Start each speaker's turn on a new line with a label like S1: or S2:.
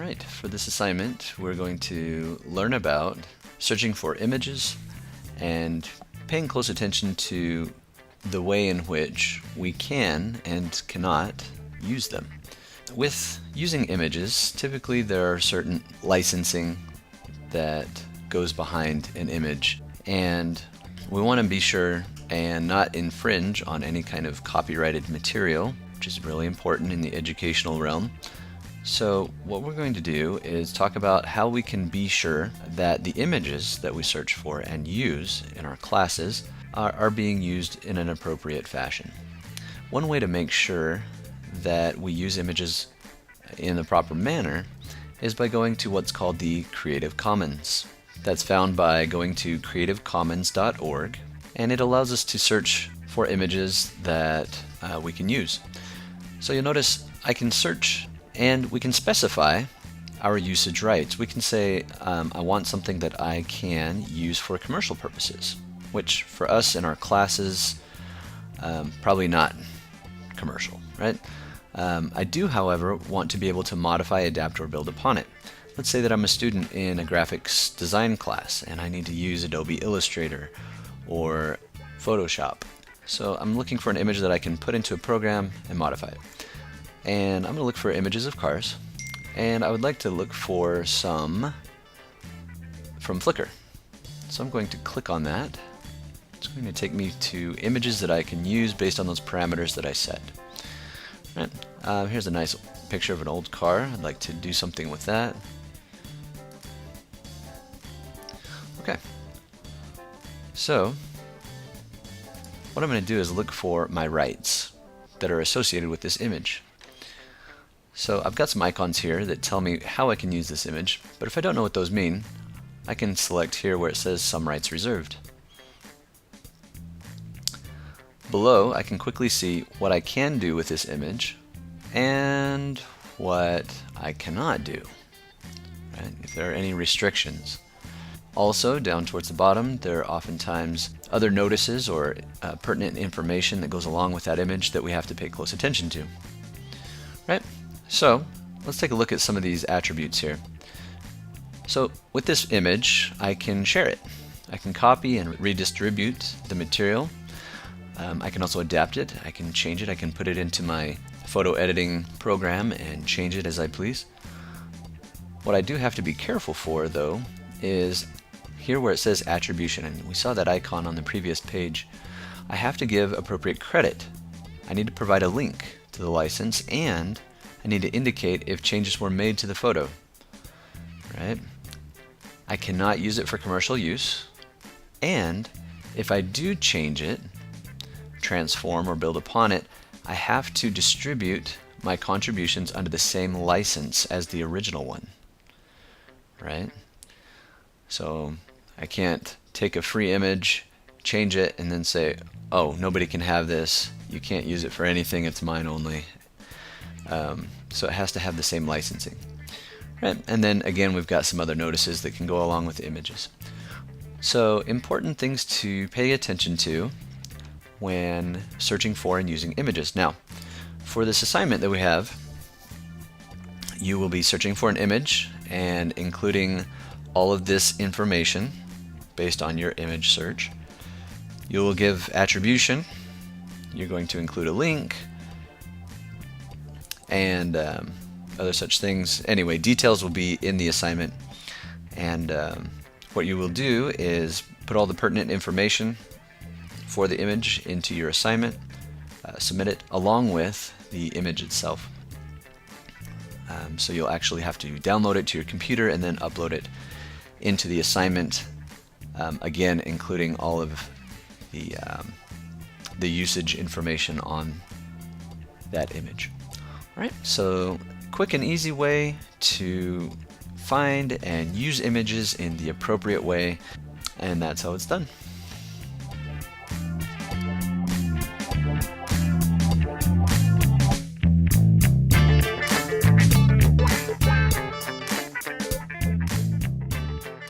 S1: Alright, for this assignment we're going to learn about searching for images and paying close attention to the way in which we can and cannot use them. With using images, typically there are certain licensing that goes behind an image, and we want to be sure and not infringe on any kind of copyrighted material, which is really important in the educational realm. So what we're going to do is talk about how we can be sure that the images that we search for and use in our classes are being used in an appropriate fashion. One way to make sure that we use images in the proper manner is by going to what's called the Creative Commons. That's found by going to creativecommons.org, and it allows us to search for images that we can use. So you'll notice I can search and we can specify our usage rights. We can say I want something that I can use for commercial purposes, which for us in our classes, probably not commercial, right? I do, however, want to be able to modify, adapt, or build upon it. Let's say that I'm a student in a graphics design class and I need to use Adobe Illustrator or Photoshop. So I'm looking for an image that I can put into a program and modify it. And I'm going to look for images of cars, and I would like to look for some from Flickr. So I'm going to click on that. It's going to take me to images that I can use based on those parameters that I set. Right. Here's a nice picture of an old car. I'd like to do something with that. Okay. So what I'm going to do is look for my rights that are associated with this image. So I've got some icons here that tell me how I can use this image, but if I don't know what those mean, I can select here where it says some rights reserved. Below, I can quickly see what I can do with this image and what I cannot do, right? If there are any restrictions. Also, down towards the bottom, there are oftentimes other notices or pertinent information that goes along with that image that we have to pay close attention to, right? So let's take a look at some of these attributes here. So with this image, I can share it. I can copy and redistribute the material. I can also adapt it. I can change it. I can put it into my photo editing program and change it as I please. What I do have to be careful for, though, is here where it says attribution, and we saw that icon on the previous page. I have to give appropriate credit. I need to provide a link to the license, and I need to indicate if changes were made to the photo, right? I cannot use it for commercial use, and if I do change it, transform or build upon it, I have to distribute my contributions under the same license as the original one, right? So I can't take a free image, change it, and then say, oh, nobody can have this, you can't use it for anything, it's mine only. So it has to have the same licensing. Right? And then again, we've got some other notices that can go along with the images. So important things to pay attention to when searching for and using images. Now, for this assignment that we have, you will be searching for an image and including all of this information based on your image search. You will give attribution. You're going to include a link and other such things. Anyway, details will be in the assignment, and what you will do is put all the pertinent information for the image into your assignment, submit it along with the image itself. So you'll actually have to download it to your computer and then upload it into the assignment, again including all of the usage information on that image. Alright, so quick and easy way to find and use images in the appropriate way, and that's how it's done.